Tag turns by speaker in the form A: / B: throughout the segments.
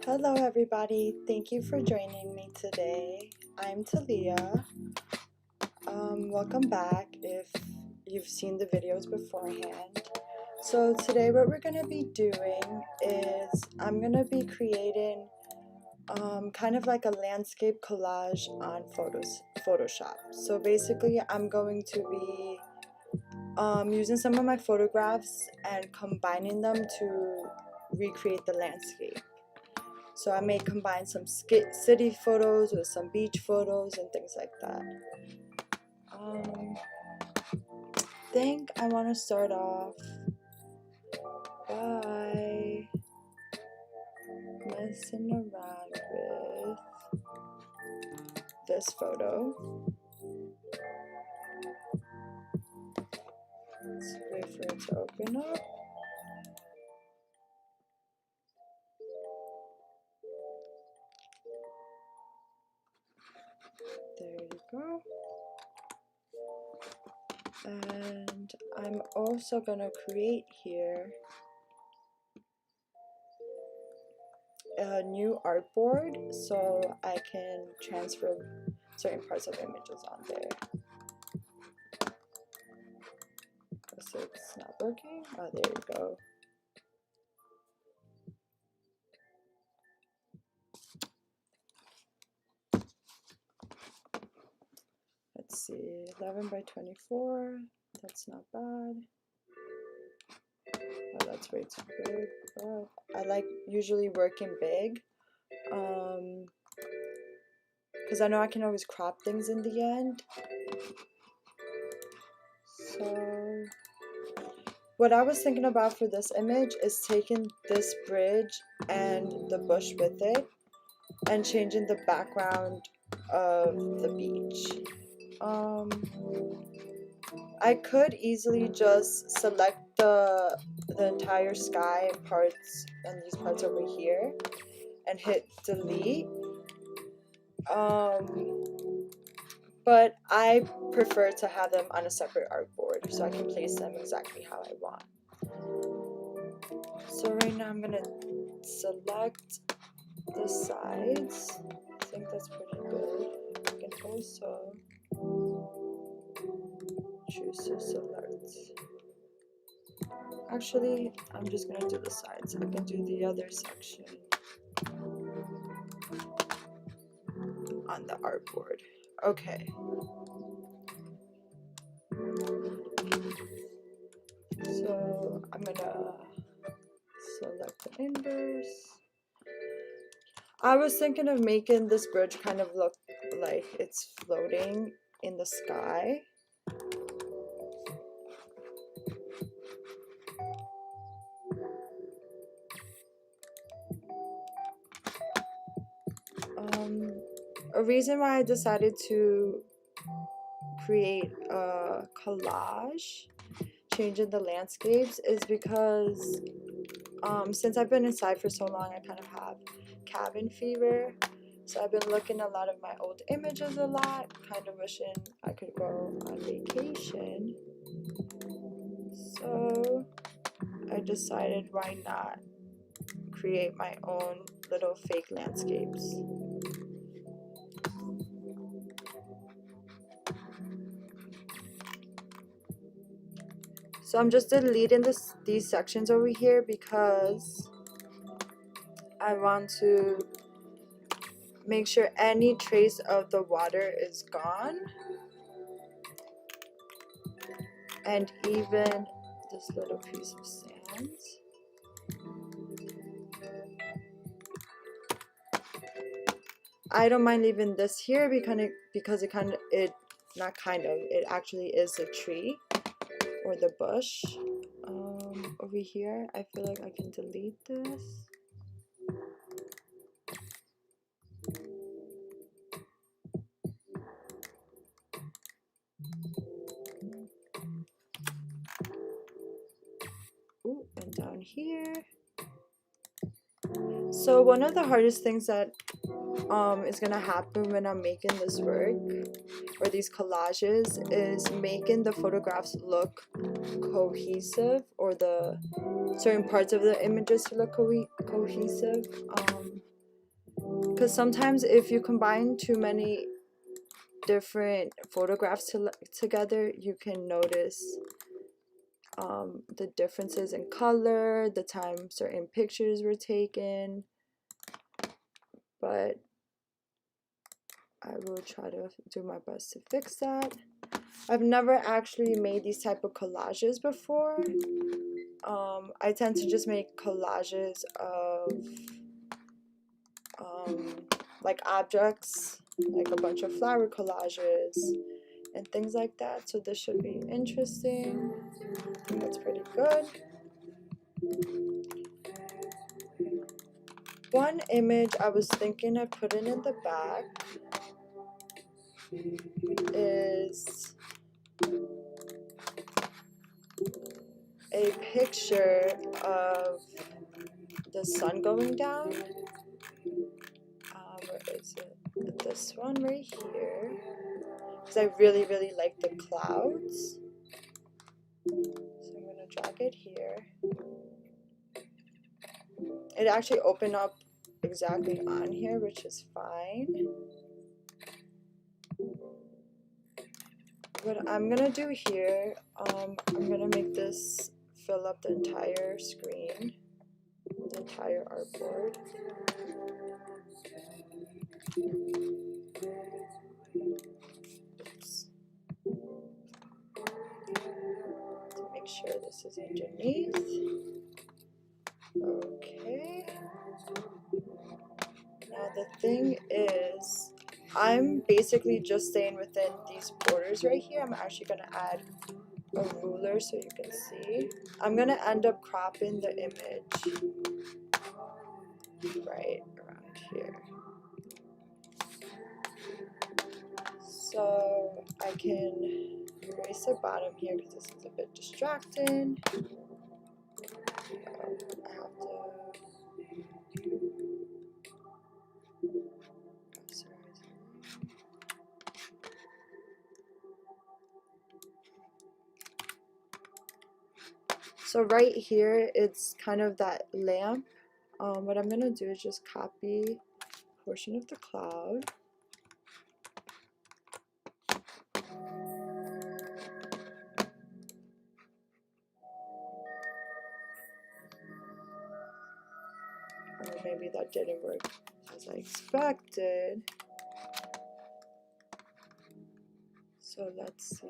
A: Hello everybody, thank you for joining me today. I'm Thalia. Welcome back if you've seen the videos beforehand. So today what we're going to be doing is I'm going to be creating kind of like a landscape collage on Photoshop. So basically I'm going to be using some of my photographs and combining them to recreate the landscape. So I may combine some city photos with some beach photos and things like that. I think I want to start off by messing around with this photo. Let's wait for it to open up. There you go. And I'm also gonna create here a new artboard so I can transfer certain parts of images on there. So it's not working. Oh, there you go. Let's see, 11 by 24, that's not bad. Oh, that's way too big. Oh, I like usually working big, because I know I can always crop things in the end. So what I was thinking about for this image is taking this bridge and the bush with it and changing the background of the beach. I could easily just select the entire sky and parts and these parts over here and hit delete. But I prefer to have them on a separate artboard so I can place them exactly how I want. So right now I'm gonna select the sides. I think that's pretty good. I can also choose to select. Actually, I'm just gonna do the sides. I can do the other section on the artboard. Okay. So I'm gonna select the inverse. I was thinking of making this bridge kind of look like it's floating in the sky. A reason why I decided to create a collage changing the landscapes is because since I've been inside for so long, I kind of have cabin fever. So I've been looking at a lot of my old images a lot, kind of wishing I could go on vacation. So I decided why not create my own little fake landscapes. So I'm just deleting these sections over here because I want to make sure any trace of the water is gone, and even this little piece of sand. I don't mind leaving this here because it actually is a tree or the bush. Over here, I feel like I can delete this. Ooh, and down here. So one of the hardest things that is gonna happen when I'm making this work or these collages is making the photographs look cohesive, or the certain parts of the images to look cohesive. Because sometimes if you combine too many different photographs together, you can notice the differences in color, the time certain pictures were taken. But I will try to do my best to fix that. I've never actually made these type of collages before. I tend to just make collages of like objects, like a bunch of flower collages and things like that. So this should be interesting. I think that's pretty good. One image I was thinking of putting in the back is a picture of the sun going down. Where is it? This one right here. Because I really like the clouds. So I'm going to drag it here. It actually opened up exactly on here, which is fine. What I'm going to do here, I'm going to make this fill up the entire screen, the entire artboard. Oops. To make sure this is underneath. Okay. Now the thing is, I'm basically just staying within these borders right here. I'm actually going to add a ruler so you can see. I'm going to end up cropping the image right around here. So I can erase the bottom here because this is a bit distracting. I have to... So right here, it's kind of that lamp. What I'm going to do is just copy a portion of the cloud. Or maybe that didn't work as I expected. So let's see.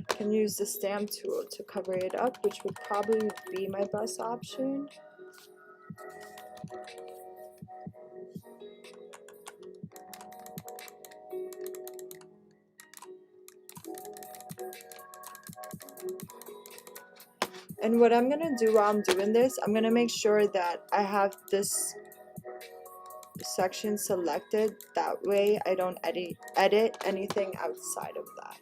A: I can use the stamp tool to cover it up, which would probably be my best option. And what I'm going to do while I'm doing this, I'm going to make sure that I have this section selected. That way I don't edit anything outside of that.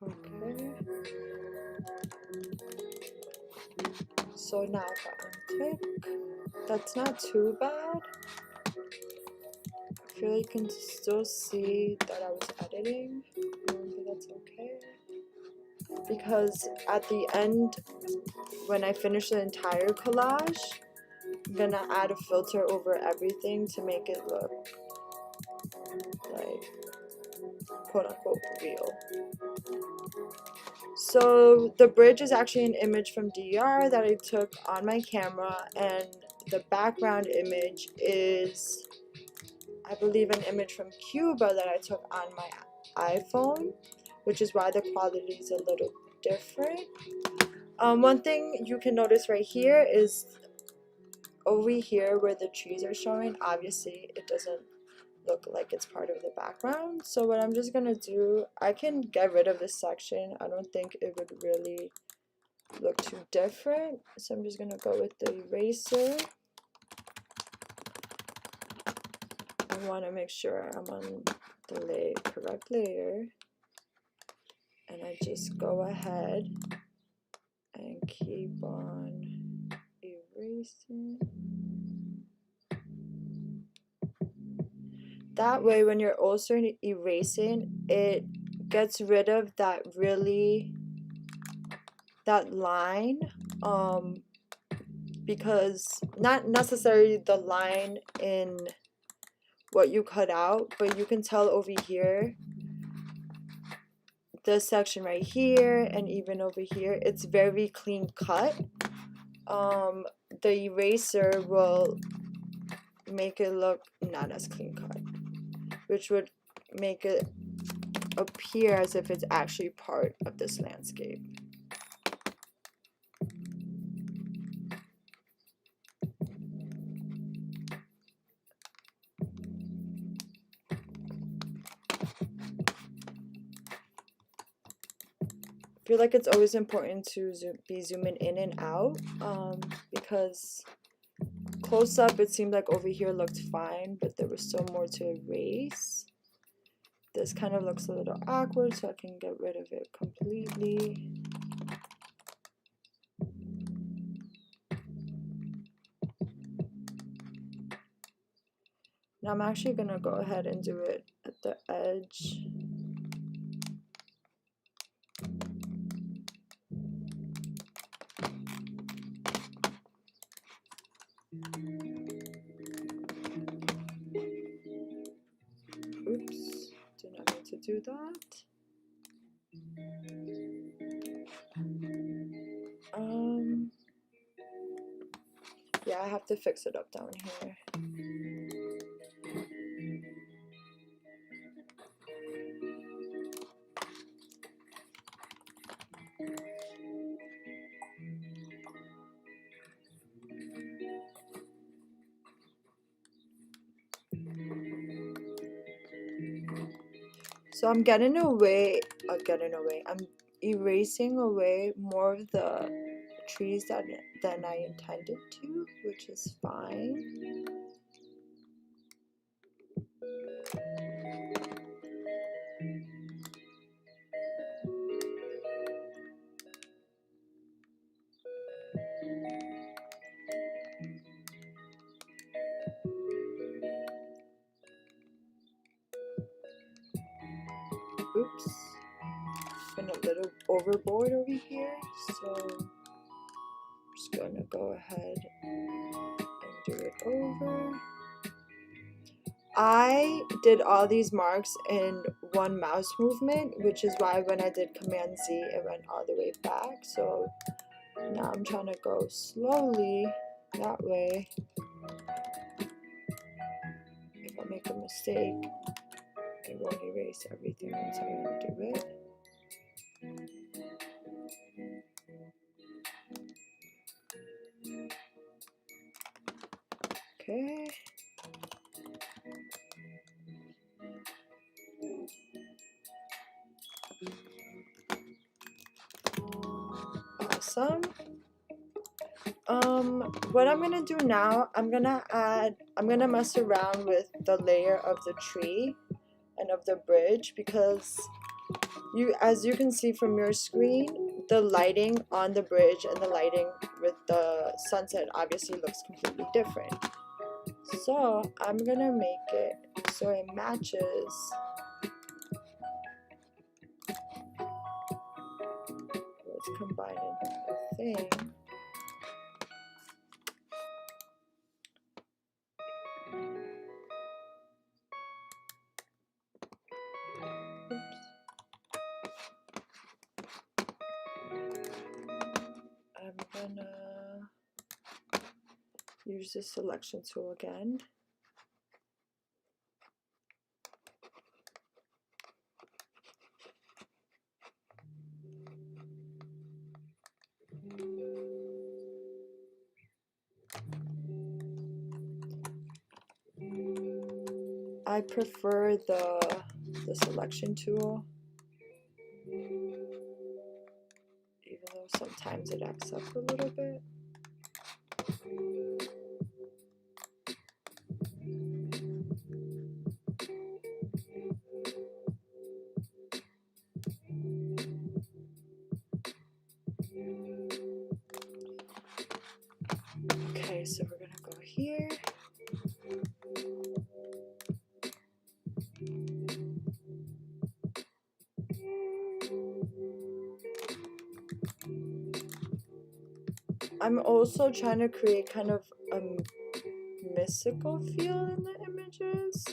A: Okay. So now if I untick, that's not too bad. I feel like you can still see that I was editing, but that's okay. Because at the end, when I finish the entire collage, I'm gonna add a filter over everything to make it look like quote unquote real. So the bridge is actually an image from DR that I took on my camera, and the background image is, I believe, an image from Cuba that I took on my iPhone, which is why the quality is a little different. One thing you can notice right here is over here where the trees are showing, obviously it doesn't look like it's part of the background. So what I'm just gonna do, I can get rid of this section. I don't think it would really look too different. So I'm just gonna go with the eraser. I want to make sure I'm on the correct layer, and I just go ahead and keep on erasing. That way when you're also erasing, it gets rid of that line, because not necessarily the line in what you cut out, but you can tell over here, this section right here and even over here, it's very clean cut. The eraser will make it look not as clean cut, which would make it appear as if it's actually part of this landscape. I feel like it's always important to be zooming in and out, because close up it seemed like over here looked fine, but there was still more to erase. This kind of looks a little awkward, so I can get rid of it completely. Now I'm actually going to go ahead and do it at the edge. Oops, do not need to do that. Yeah, I have to fix it up down here. So I'm I'm erasing away more of the trees than I intended to, which is fine. Oops, been a little overboard over here, so I'm just gonna go ahead and do it over. I did all these marks in one mouse movement, which is why when I did Command Z, it went all the way back. So now I'm trying to go slowly, that way if I make a mistake, it won't erase everything once I undo it. Okay. Awesome. What I'm gonna do now, I'm gonna mess around with the layer of the tree and of the bridge, because as you can see from your screen, the lighting on the bridge and the lighting with the sunset obviously looks completely different. So I'm gonna make it so it matches what's combined in the thing. I'm gonna use the selection tool again. I prefer the selection tool, even though sometimes it acts up a little bit. Okay, so we're gonna go here. I'm also trying to create kind of a mystical feel in the images.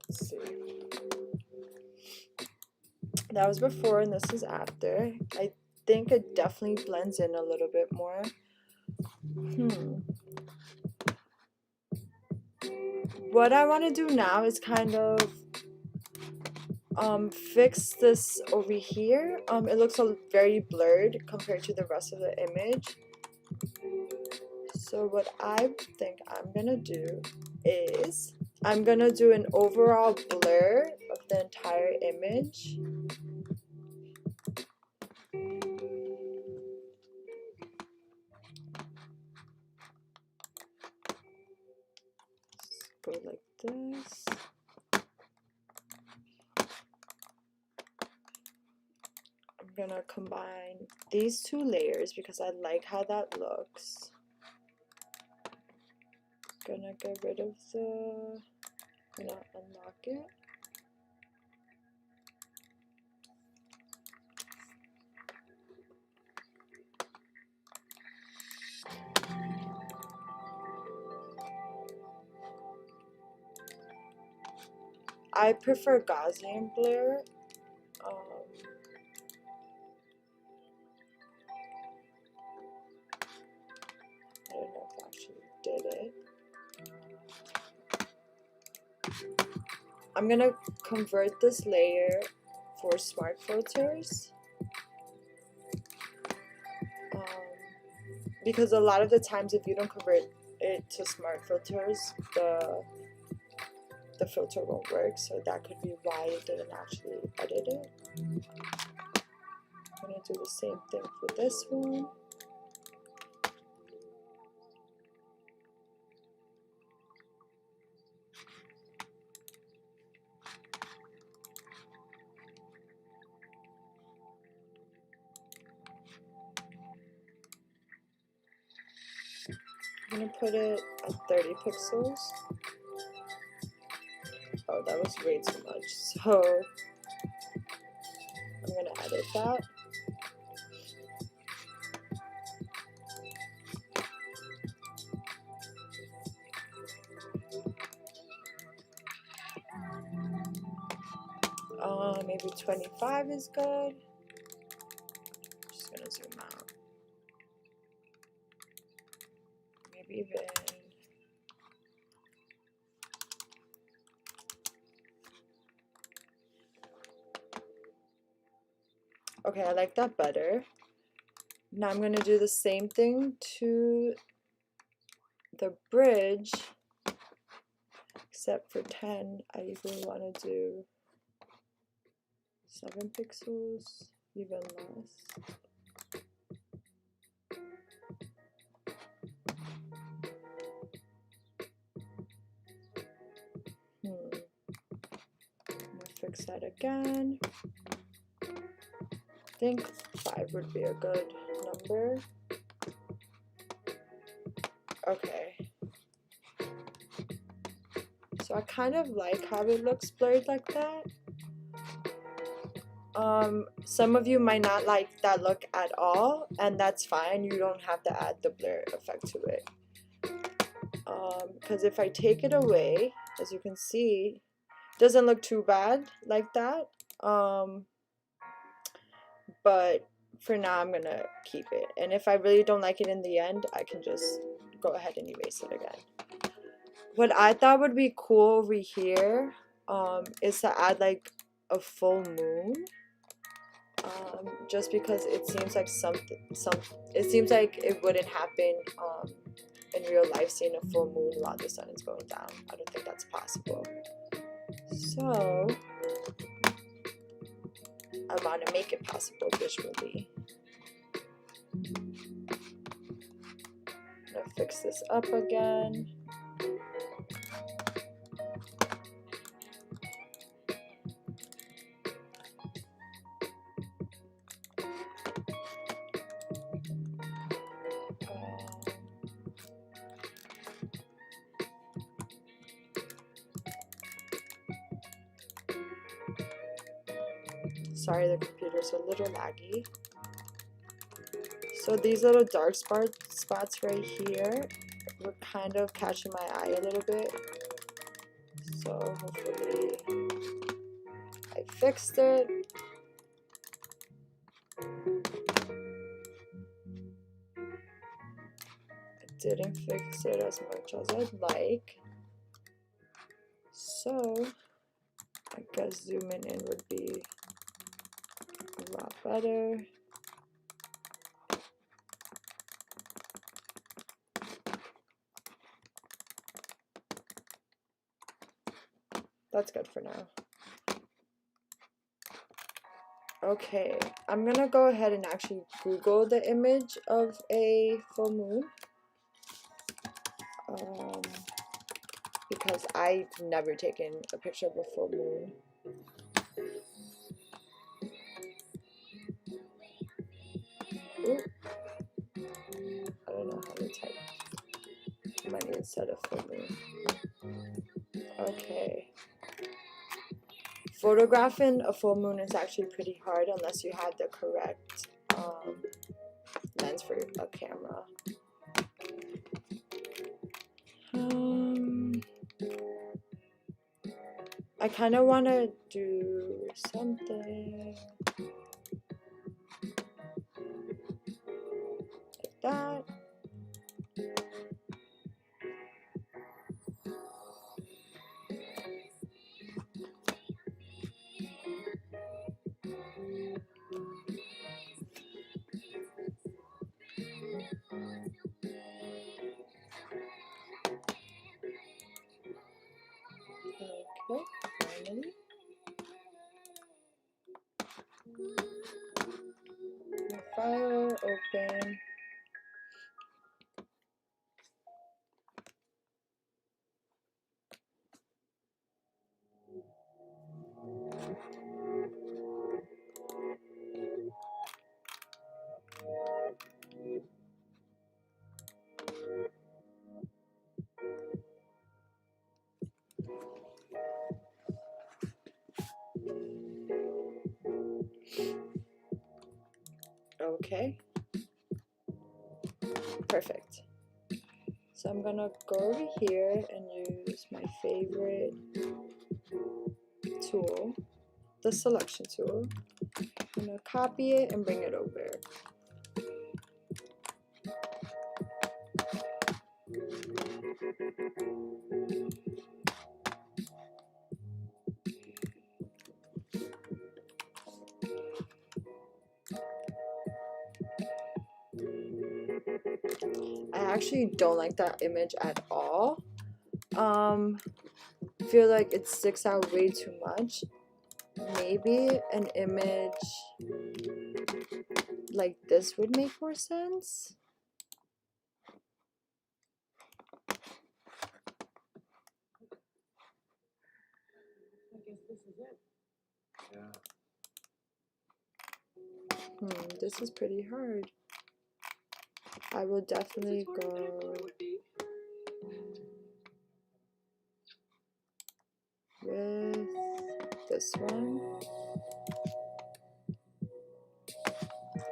A: Let's see. That was before and this is after. I think it definitely blends in a little bit more. What I want to do now is kind of fix this over here. It looks very blurred compared to the rest of the image. So what I think I'm gonna do is I'm gonna do an overall blur of the entire image. Go like this. I'm gonna combine these two layers because I like how that looks. Gonna get rid of the, gonna unlock it. I prefer Gaussian blur. I don't know if I actually did it. I'm gonna convert this layer for smart filters. Because a lot of the times if you don't convert it to smart filters, the filter won't work, so that could be why it didn't actually edit it. I'm gonna do the same thing for this one. I'm gonna put it at 30 pixels. Oh, that was way too much, so I'm gonna edit that. Maybe 25 is good. Just gonna zoom out. Maybe even. Okay, I like that better. Now I'm gonna do the same thing to the bridge, except for 10, I usually want to do 7 pixels. even less. I'm gonna fix that again. I think 5 would be a good number. Okay. So I kind of like how it looks blurred like that. Some of you might not like that look at all, and that's fine. You don't have to add the blur effect to it. Because if I take it away, as you can see, it doesn't look too bad like that. But for now, I'm gonna keep it. And if I really don't like it in the end, I can just go ahead and erase it again. What I thought would be cool over here is to add like a full moon. Just because it seems like it seems like it wouldn't happen in real life, seeing a full moon while the sun is going down. I don't think that's possible. So I want to make it possible visually. I'm gonna fix this up again. Sorry, the computer's a little laggy. So these little dark spots right here were kind of catching my eye a little bit. So hopefully I fixed it. I didn't fix it as much as I'd like. So I guess zooming in would be a lot better. That's good for now. Okay, I'm gonna go ahead and actually Google the image of a full moon. Because I've never taken a picture of a full moon. Ooh. I don't know how to type money instead of full moon. Okay. Photographing a full moon is actually pretty hard unless you have the correct lens for a camera. I kind of want to do something like that. Okay, finally. The file open. Okay, perfect. So I'm gonna go over here and use my favorite tool, the selection tool. I'm gonna copy it and bring it over. I actually don't like that image at all. I feel like it sticks out way too much. Maybe an image like this would make more sense.
B: I guess this is it.
C: Yeah.
A: This is pretty hard. I will definitely go with this one.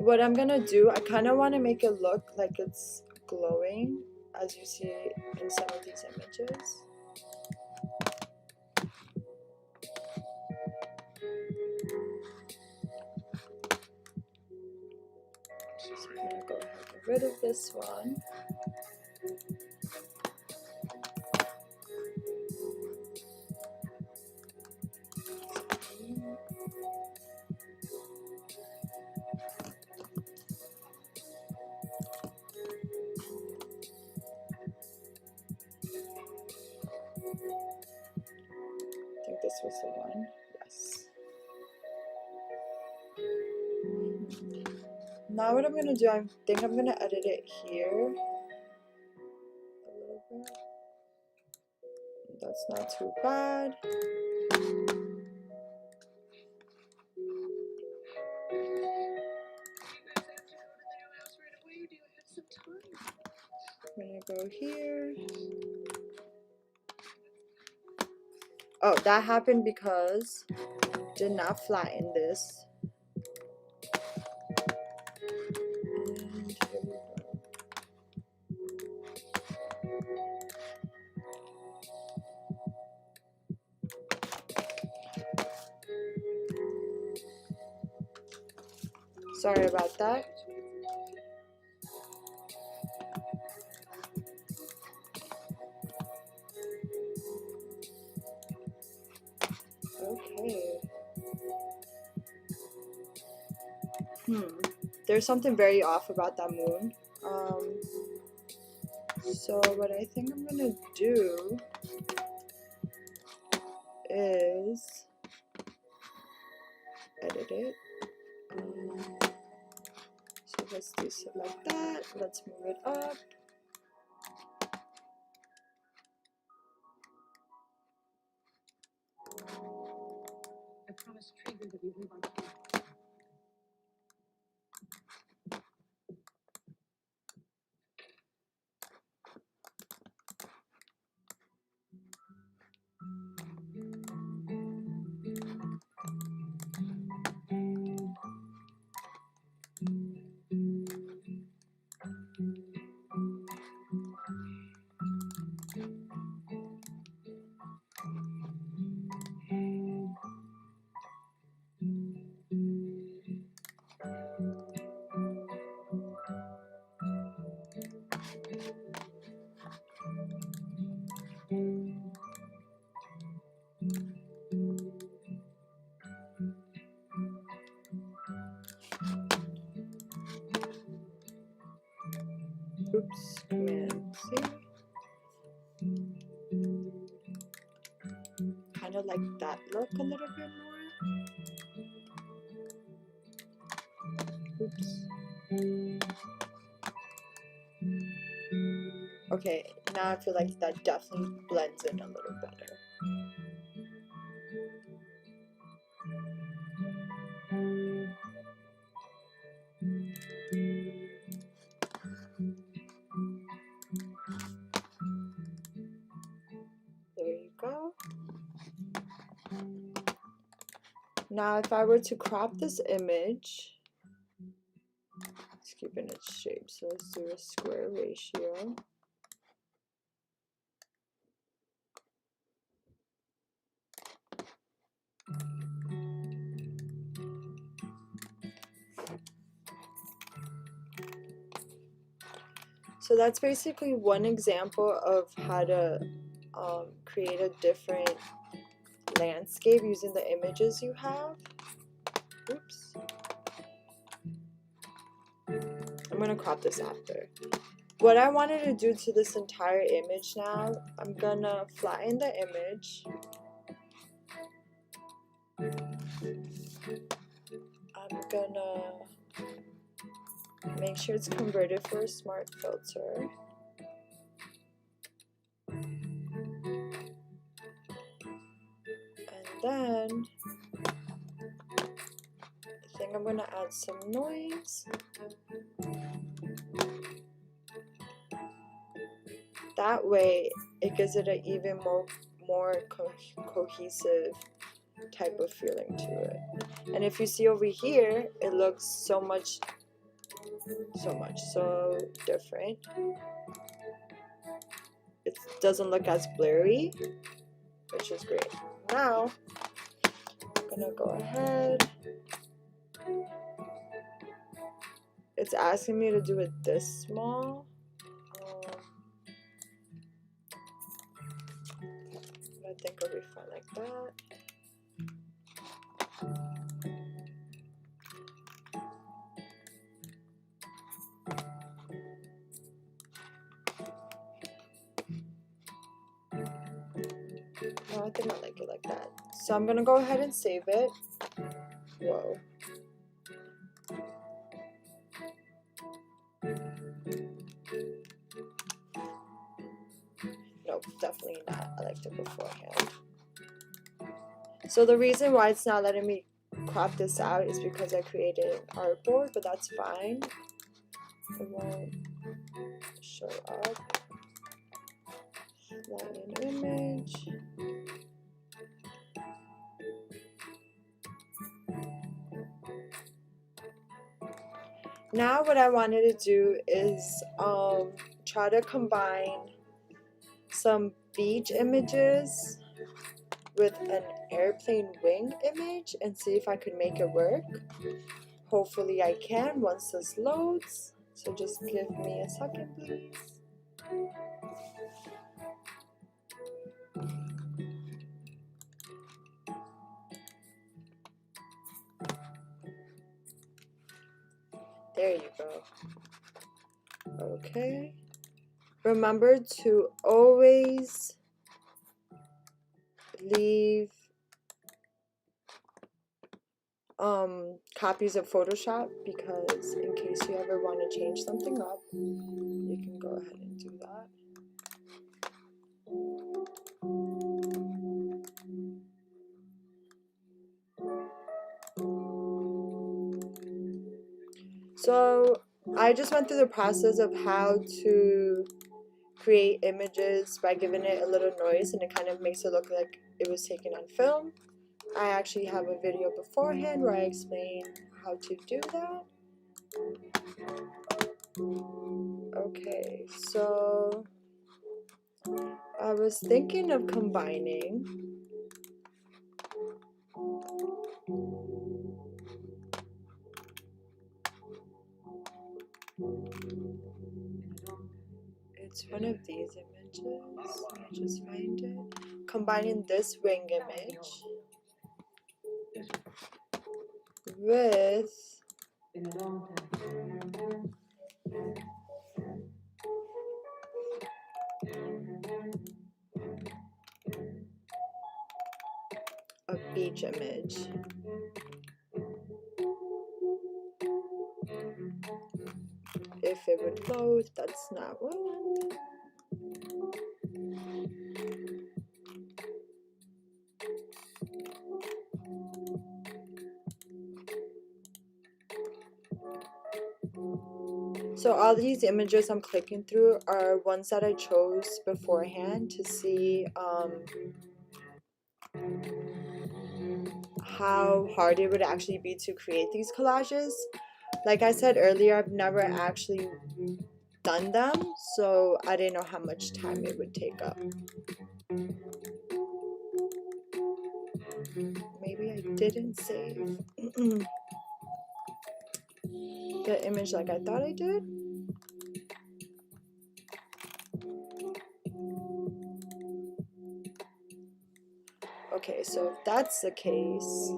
A: What I'm gonna do, I kind of want to make it look like it's glowing, as you see in some of these images. So I'm gonna go ahead and get rid of this one. I think this was the one. Yes. Now what I'm gonna do, I think I'm gonna edit it here a little bit. That's not too bad. I'm gonna go here. Oh, that happened because did not flatten this. And here we go. Sorry about that. Okay. There's something very off about that moon. So what I think I'm gonna do is edit it. So let's do it like that. Let's move it up.
B: I promised Trigger that we leave on time.
A: Oops, Command C. Kind of like that look a little bit more. Oops. Okay, now I feel like that definitely blends in a little better. There you go. Now if I were to crop this image, it's keeping its shape, so let's do a square ratio. So that's basically one example of how to create a different landscape using the images you have. Oops. I'm gonna crop this after. What I wanted to do to this entire image now, I'm gonna flatten the image. I'm gonna Make sure it's converted for a smart filter. And then I think I'm gonna add some noise. That way it gives it an even more cohesive type of feeling to it. And if you see over here, it looks so different. It doesn't look as blurry, which is great. Now I'm gonna go ahead. It's asking me to do it this small. I think it'll be fine like that. No, I think I like it like that. So I'm gonna go ahead and save it. Whoa. Nope, definitely not. I liked it beforehand. So the reason why it's not letting me crop this out is because I created an artboard, but that's fine. It won't show up. Line an image. Now what I wanted to do is try to combine some beach images with an airplane wing image and see if I could make it work. Hopefully I can once this loads. So just give me a second, please. There you go. Okay. Remember to always leave copies of Photoshop, because in case you ever want to change something up, you can go ahead and do that. So I just went through the process of how to create images by giving it a little noise, and it kind of makes it look like it was taken on film. I actually have a video beforehand where I explain how to do that. Okay, so I was thinking of combining it's one of these images. Let me just find it. Combining this wing image with a beach image. If it would load, that's not what I want. So all these images I'm clicking through are ones that I chose beforehand to see how hard it would actually be to create these collages. Like I said earlier, I've never actually done them, so I didn't know how much time it would take up. Maybe I didn't save the image like I thought I did. Okay, so if that's the case,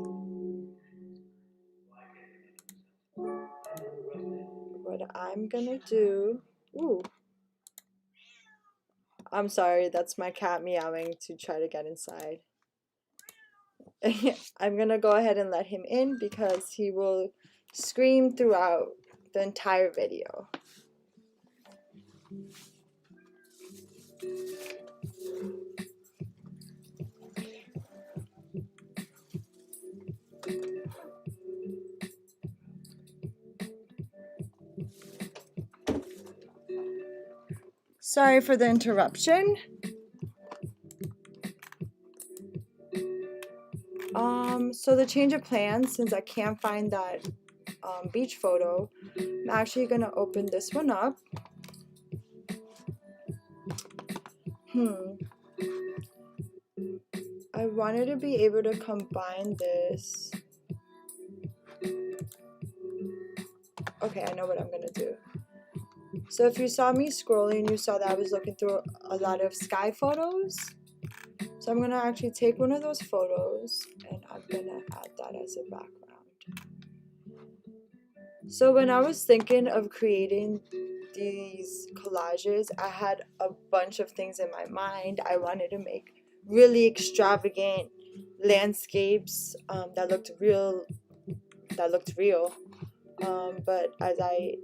A: what I'm gonna do, ooh, I'm sorry, that's my cat meowing to try to get inside. I'm gonna go ahead and let him in because he will scream throughout the entire video. Sorry for the interruption. So the change of plans, since I can't find that beach photo, I'm actually gonna open this one up. I wanted to be able to combine this. Okay, I know what I'm gonna do. So if you saw me scrolling, you saw that I was looking through a lot of sky photos. So I'm gonna actually take one of those photos and I'm gonna add that as a background. So when I was thinking of creating these collages, I had a bunch of things in my mind. I wanted to make really extravagant landscapes that looked real. But as I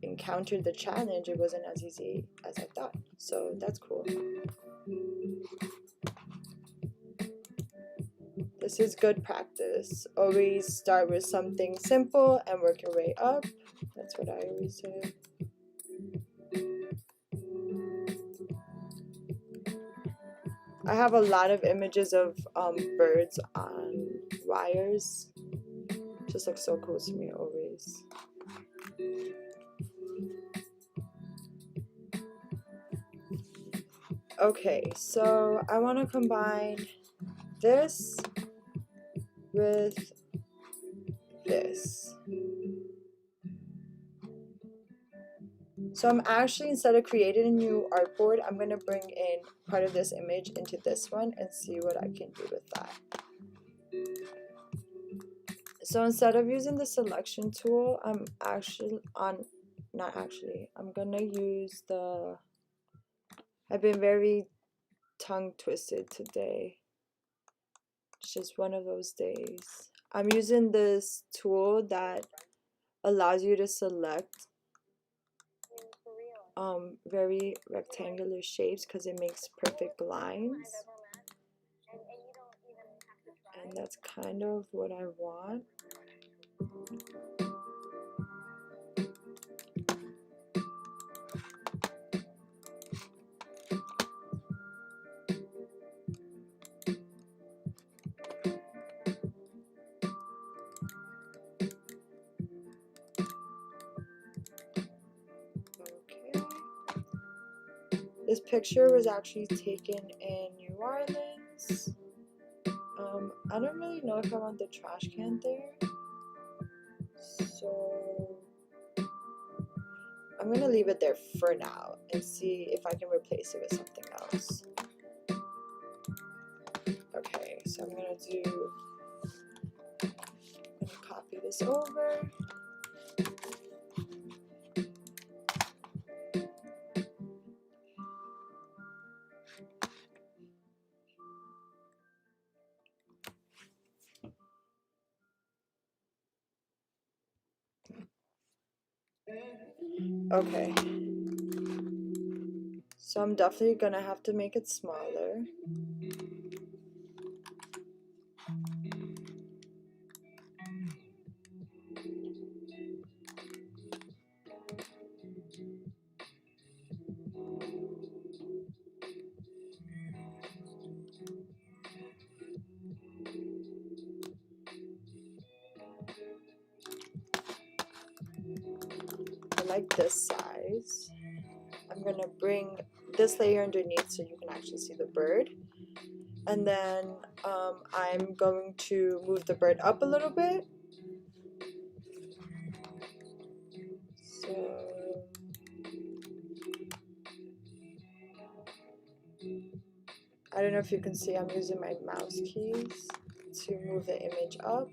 A: encountered the challenge, it wasn't as easy as I thought. So that's cool. This is good practice. Always start with something simple and work your way up. That's what I always say. I have a lot of images of birds on wires. Just looks so cool to me always. Okay, so I want to combine this with this. So I'm actually, instead of creating a new artboard, I'm going to bring in part of this image into this one and see what I can do with that. So instead of using the selection tool, I'm going to use the, I've been very tongue twisted today. It's just one of those days. I'm using this tool that allows you to select very rectangular shapes because it makes perfect lines. And that's kind of what I want. Okay. This picture was actually taken in New Orleans. I don't really know if I want the trash can there. So I'm gonna leave it there for now and see if I can replace it with something else. Okay, so I'm gonna copy this over. Okay, so I'm definitely gonna have to make it smaller. I like this size. I'm gonna bring this layer underneath so you can actually see the bird. And then I'm going to move the bird up a little bit. So I don't know if you can see, I'm using my mouse keys to move the image up.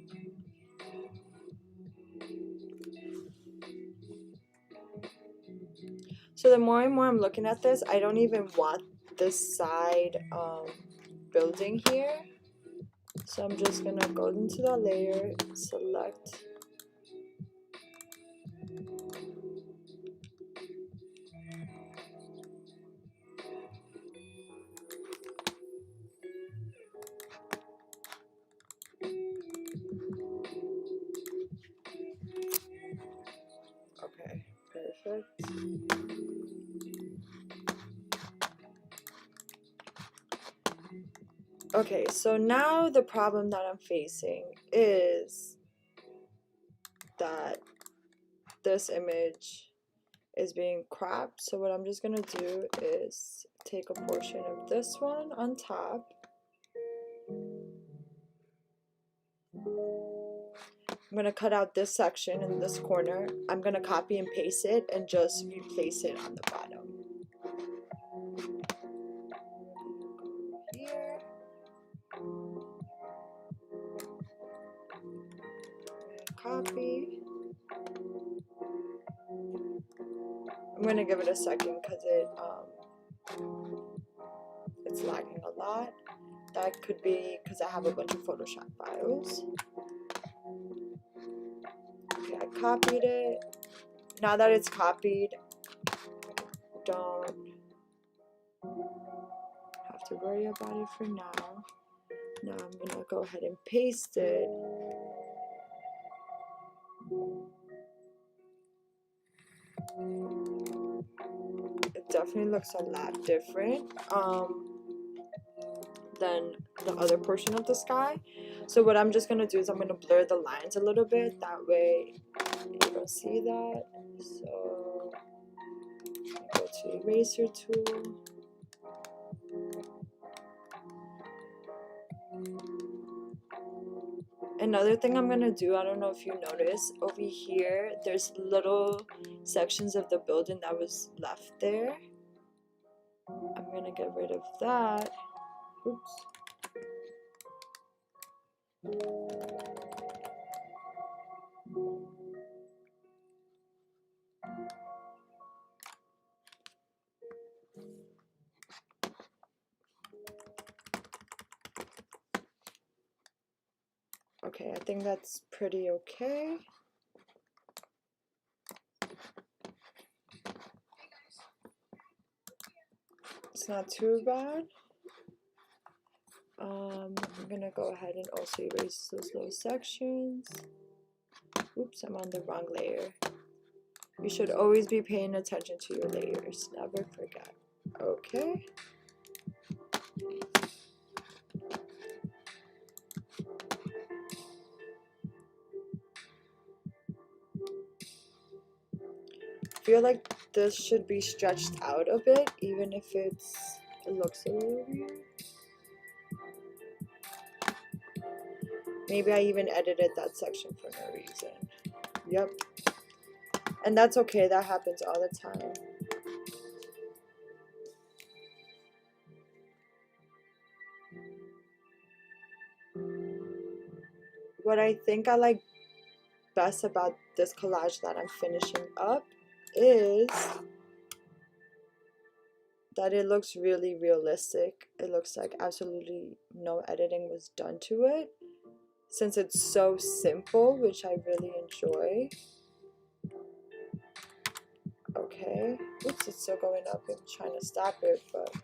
A: So the more and more I'm looking at this, I don't even want this side building here. So I'm just gonna go into the layer, select Okay, so now the problem that I'm facing is that this image is being cropped. So what I'm just gonna do is take a portion of this one on top. I'm gonna cut out this section in this corner. I'm gonna copy and paste it and just replace it on the bottom. Here. Copy. I'm gonna give it a second because it's lagging a lot. That could be because I have a bunch of Photoshop files. Okay, I copied it. Now that it's copied, don't have to worry about it for now. Now I'm gonna go ahead and paste it. It definitely looks a lot different than the other portion of the sky. So what I'm just gonna do is I'm gonna blur the lines a little bit. That way you don't see that. So go to eraser tool. Another thing I'm gonna do, I don't know if you notice, over here there's little sections of the building that was left there. I'm gonna get rid of that. Oops. Okay, I think that's pretty okay. It's not too bad. I'm gonna go ahead and also erase those little sections. Oops, I'm on the wrong layer. You should always be paying attention to your layers. Never forget. Okay. I feel like this should be stretched out a bit, even if it looks a little weird. Maybe I even edited that section for no reason. Yep. And that's okay, that happens all the time. What I think I like best about this collage that I'm finishing up is that it looks really realistic. It looks like absolutely no editing was done to it, since it's so simple, which I really enjoy. Okay, oops, it's still going up. I'm trying to stop it, but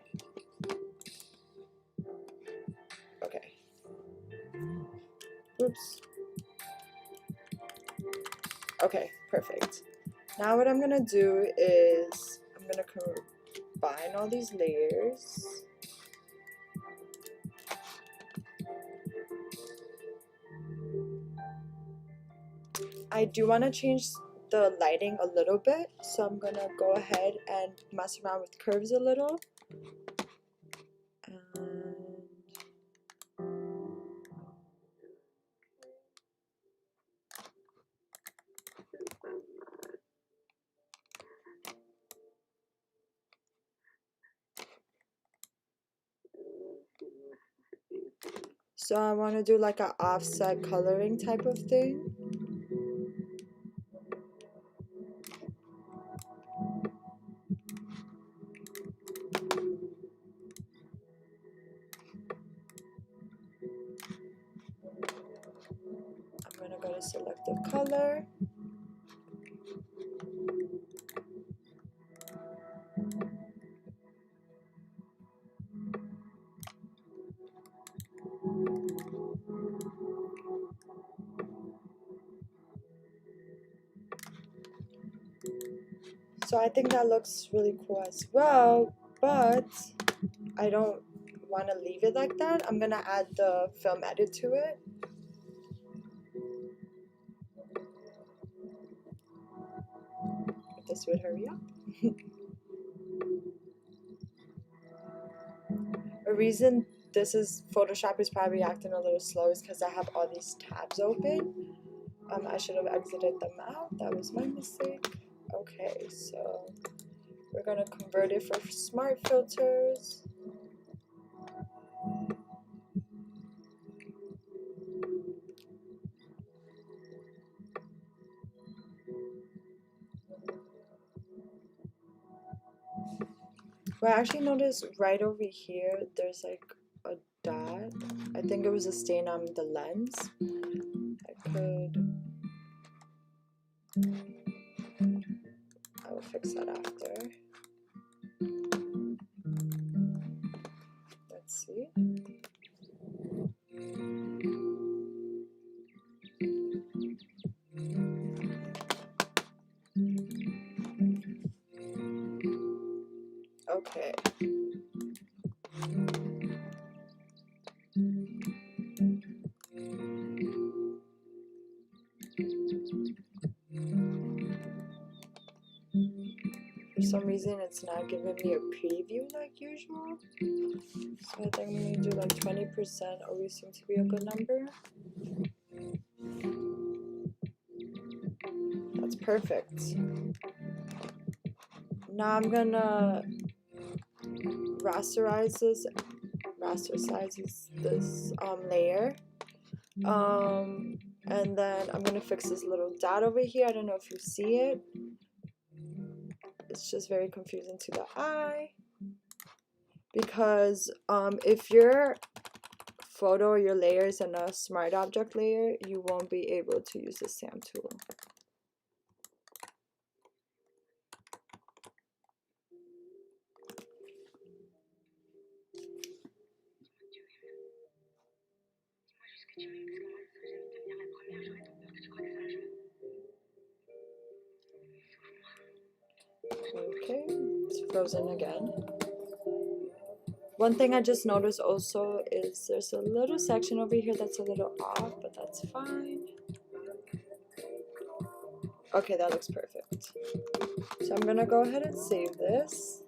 A: okay. Oops. Okay, perfect. Now what I'm gonna do is I'm gonna combine all these layers. I do want to change the lighting a little bit, so I'm gonna go ahead and mess around with curves a little. So I want to do like an offset coloring type of thing. I'm going to go to selective color. So I think that looks really cool as well, but I don't want to leave it like that. I'm gonna add the film edit to it. If this would hurry up. A reason Photoshop is probably acting a little slow is because I have all these tabs open. I should have exited them out. That was my mistake. Okay, so we're gonna convert it for smart filters. Well, I actually noticed right over here, there's like a dot. I think it was a stain on the lens. I will fix that after. Let's see. Okay. For some reason, it's not giving me a preview like usual. So I think I'm going to do like 20%. Always seems to be a good number. That's perfect. Now I'm going to rasterize this layer. And then I'm going to fix this little dot over here. I don't know if you see it. It's just very confusing to the eye. Because if your photo or your layer is in a smart object layer, you won't be able to use the SAM tool. Okay, it's frozen again. One thing I just noticed also is there's a little section over here that's a little off, but that's fine. Okay, that looks perfect. So I'm gonna go ahead and save this.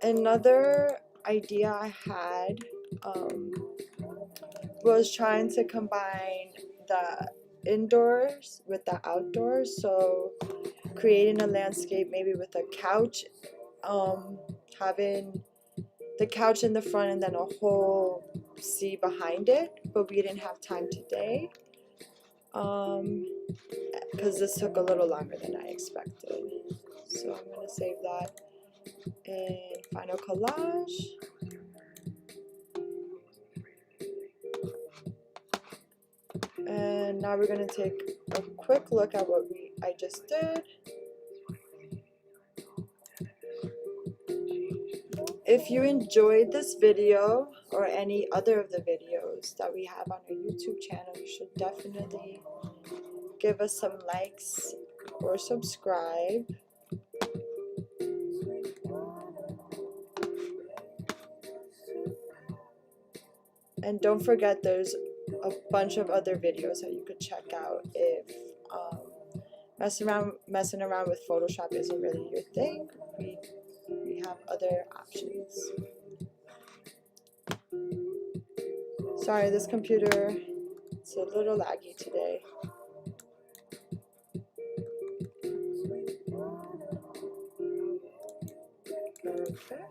A: Another idea I had was trying to combine the indoors with the outdoors. So creating a landscape maybe with a couch, having the couch in the front and then a whole sea behind it, but we didn't have time today because this took a little longer than I expected. So I'm going to save that in Final Collage. And now we're going to take a quick look at what I just did. If you enjoyed this video or any other of the videos that we have on our YouTube channel, you should definitely give us some likes or subscribe. And don't forget there's a bunch of other videos that you could check out if messing around with Photoshop isn't really your thing. We have other options. Sorry, this computer, it's a little laggy today. Okay.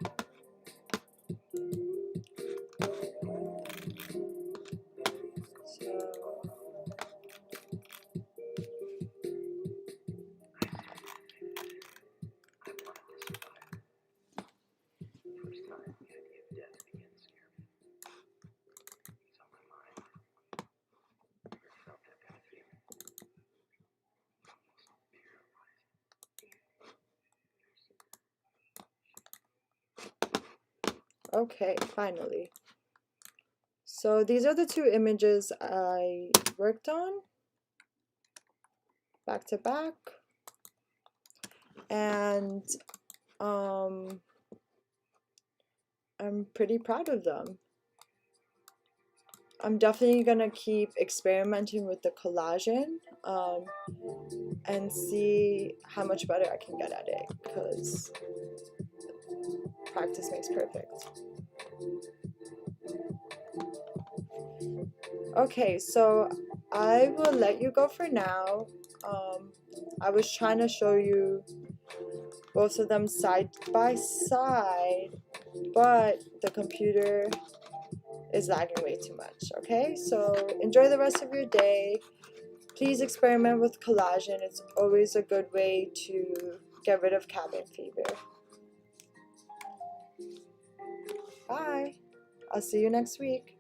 A: Okay, finally. So these are the two images I worked on back to back, and I'm pretty proud of them. I'm definitely gonna keep experimenting with the collaging and see how much better I can get at it, because practice makes perfect. Okay, so I will let you go for now. I was trying to show you both of them side by side, but the computer is lagging way too much. Okay, so enjoy the rest of your day. Please experiment with collaging. It's always a good way to get rid of cabin fever. Bye. I'll see you next week.